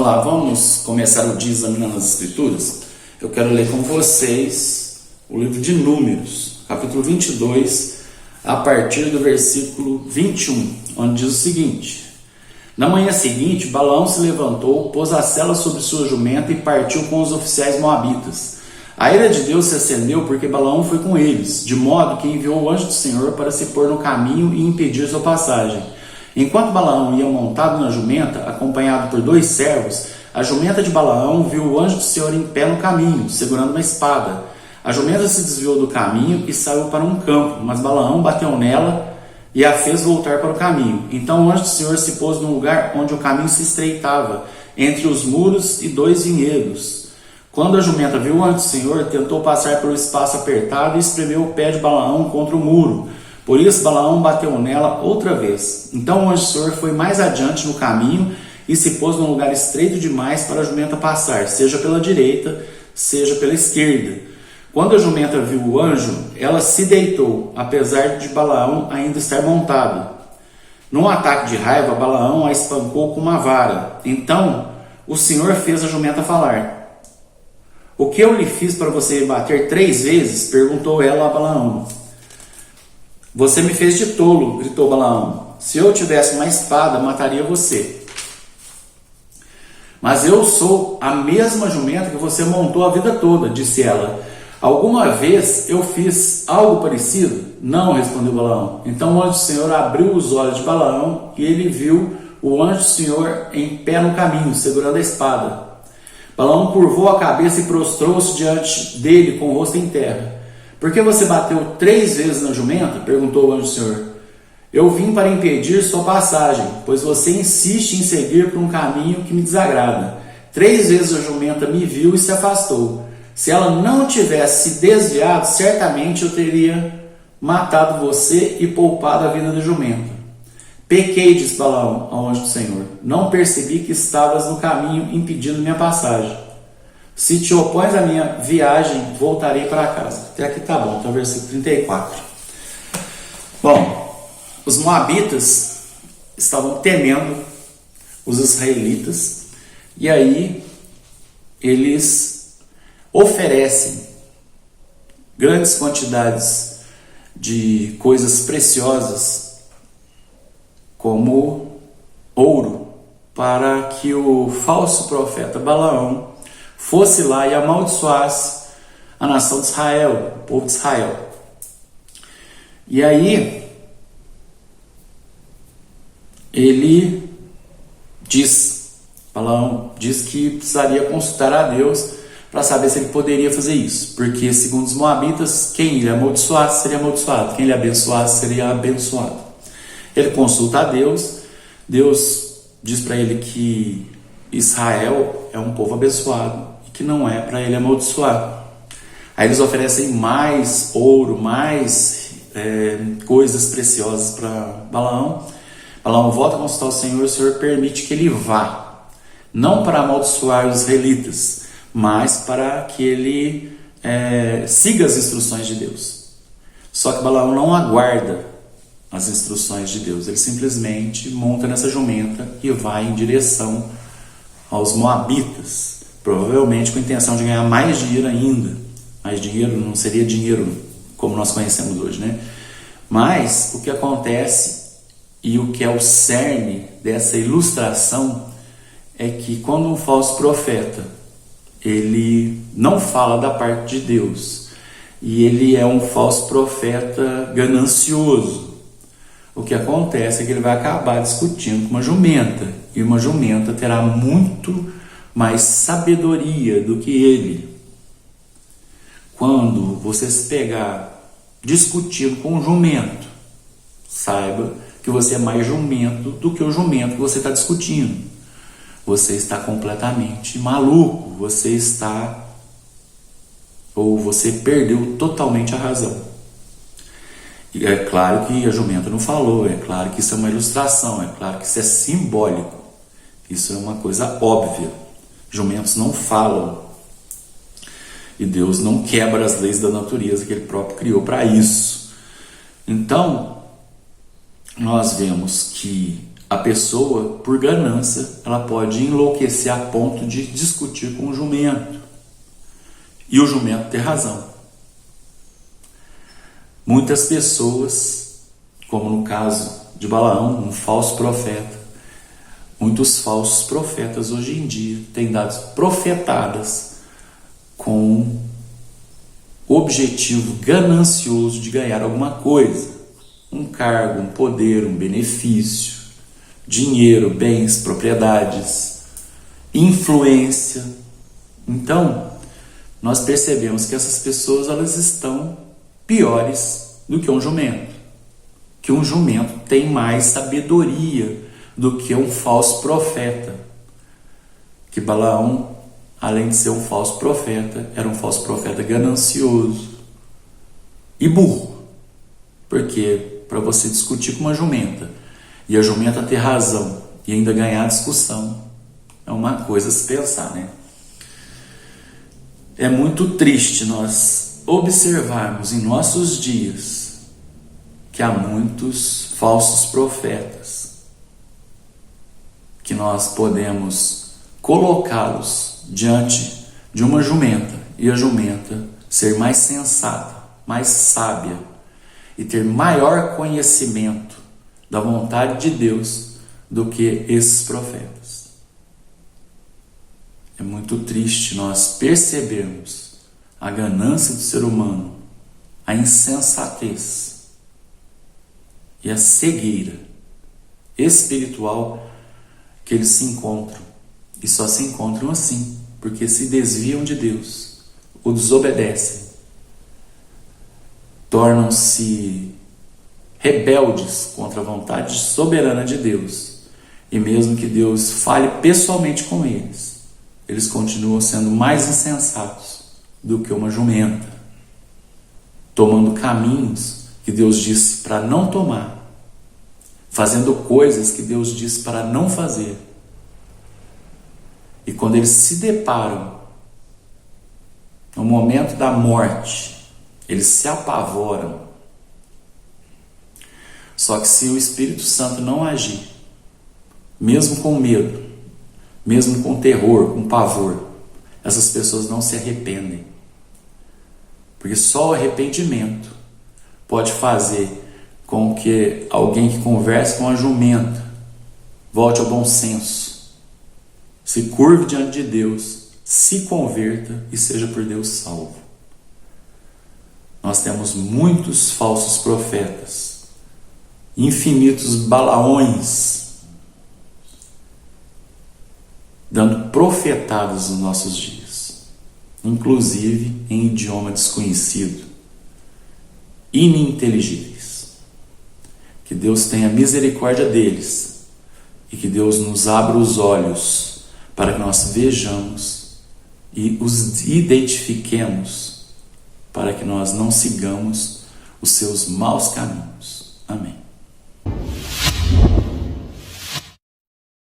Olá, vamos começar o dia examinando as Escrituras. Eu quero ler com vocês o livro de Números, capítulo 22, a partir do versículo 21, onde diz o seguinte: Na manhã seguinte, Balaão se levantou, pôs a sela sobre sua jumenta e partiu com os oficiais moabitas. A ira de Deus se acendeu porque Balaão foi com eles, de modo que enviou o anjo do Senhor para se pôr no caminho e impedir sua passagem. Enquanto Balaão ia montado na jumenta, acompanhado por 2 servos, a jumenta de Balaão viu o anjo do Senhor em pé no caminho, segurando uma espada. A jumenta se desviou do caminho e saiu para um campo, mas Balaão bateu nela e a fez voltar para o caminho. Então o anjo do Senhor se pôs no lugar onde o caminho se estreitava, entre os muros e 2 vinhedos. Quando a jumenta viu o anjo do Senhor, tentou passar pelo espaço apertado e espremeu o pé de Balaão contra o muro. Por isso Balaão bateu nela outra vez. Então o anjo do Senhor foi mais adiante no caminho e se pôs num lugar estreito demais para a jumenta passar, seja pela direita, seja pela esquerda. Quando a jumenta viu o anjo, ela se deitou, apesar de Balaão ainda estar montado. Num ataque de raiva, Balaão a espancou com uma vara. Então o Senhor fez a jumenta falar. O que eu lhe fiz para você me bater 3 vezes? Perguntou ela a Balaão. Você me fez de tolo, gritou Balaão. Se eu tivesse uma espada, mataria você. Mas eu sou a mesma jumenta que você montou a vida toda, disse ela. Alguma vez eu fiz algo parecido? Não, respondeu Balaão. Então o anjo do Senhor abriu os olhos de Balaão e ele viu o anjo do Senhor em pé no caminho, segurando a espada. Balaão curvou a cabeça e prostrou-se diante dele com o rosto em terra. Por que você bateu 3 vezes na jumenta? Perguntou o anjo do Senhor. Eu vim para impedir sua passagem, pois você insiste em seguir por um caminho que me desagrada. 3 vezes a jumenta me viu e se afastou. Se ela não tivesse se desviado, certamente eu teria matado você e poupado a vida da jumenta. Pequei, disse Balaão ao anjo do Senhor. Não percebi que estavas no caminho impedindo minha passagem. Se te opões à minha viagem, voltarei para casa. Até aqui tá bom, até o versículo 34. Bom, os moabitas estavam temendo os israelitas, e aí eles oferecem grandes quantidades de coisas preciosas, como ouro, para que o falso profeta Balaão fosse lá e amaldiçoasse a nação de Israel, o povo de Israel. E aí ele Balaão diz que precisaria consultar a Deus para saber se ele poderia fazer isso, porque segundo os moabitas, quem ele amaldiçoasse seria amaldiçoado, quem ele abençoasse seria abençoado. Ele consulta a Deus, Deus diz para ele que Israel é um povo abençoado e que não é para ele amaldiçoar. Aí eles oferecem mais ouro, mais coisas preciosas para Balaão. Balaão volta a consultar o Senhor permite que ele vá, não para amaldiçoar os israelitas, mas para que ele siga as instruções de Deus. Só que Balaão não aguarda as instruções de Deus, ele simplesmente monta nessa jumenta e vai em direção aos moabitas, provavelmente com a intenção de ganhar mais dinheiro ainda. Mais dinheiro não seria dinheiro como nós conhecemos hoje, né? Mas o que acontece e o que é o cerne dessa ilustração é que quando um falso profeta ele não fala da parte de Deus e ele é um falso profeta ganancioso, o que acontece é que ele vai acabar discutindo com uma jumenta, e uma jumenta terá muito mais sabedoria do que ele. Quando você se pegar discutindo com um jumento, saiba que você é mais jumento do que o jumento que você está discutindo. Você está completamente maluco, você perdeu totalmente a razão. E é claro que a jumenta não falou, é claro que isso é uma ilustração, é claro que isso é simbólico, isso é uma coisa óbvia. Jumentos não falam e Deus não quebra as leis da natureza que Ele próprio criou para isso. Então, nós vemos que a pessoa, por ganância, ela pode enlouquecer a ponto de discutir com o jumento. E o jumento ter razão. Muitas pessoas, como no caso de Balaão, um falso profeta, muitos falsos profetas hoje em dia têm dado profetadas com o objetivo ganancioso de ganhar alguma coisa, um cargo, um poder, um benefício, dinheiro, bens, propriedades, influência. Então, nós percebemos que essas pessoas elas estão piores do que um jumento. Que um jumento tem mais sabedoria do que um falso profeta. Que Balaão, além de ser um falso profeta, era um falso profeta ganancioso e burro. Porque para você discutir com uma jumenta e a jumenta ter razão e ainda ganhar a discussão, é uma coisa a se pensar, né? É muito triste nós observarmos em nossos dias que há muitos falsos profetas que nós podemos colocá-los diante de uma jumenta e a jumenta ser mais sensata, mais sábia e ter maior conhecimento da vontade de Deus do que esses profetas. É muito triste nós percebermos a ganância do ser humano, a insensatez e a cegueira espiritual que eles se encontram. E só se encontram assim, porque se desviam de Deus, o desobedecem, tornam-se rebeldes contra a vontade soberana de Deus. E mesmo que Deus fale pessoalmente com eles, eles continuam sendo mais insensatos do que uma jumenta, tomando caminhos que Deus disse para não tomar, fazendo coisas que Deus disse para não fazer. E quando eles se deparam no momento da morte, eles se apavoram. Só que se o Espírito Santo não agir, mesmo com medo, mesmo com terror, com pavor, essas pessoas não se arrependem. Porque só o arrependimento pode fazer com que alguém que converse com a jumenta volte ao bom senso, se curve diante de Deus, se converta e seja por Deus salvo. Nós temos muitos falsos profetas, infinitos Balaões, dando profetadas nos nossos dias, inclusive em idioma desconhecido, ininteligíveis. Que Deus tenha misericórdia deles e que Deus nos abra os olhos para que nós vejamos e os identifiquemos, para que nós não sigamos os seus maus caminhos. Amém.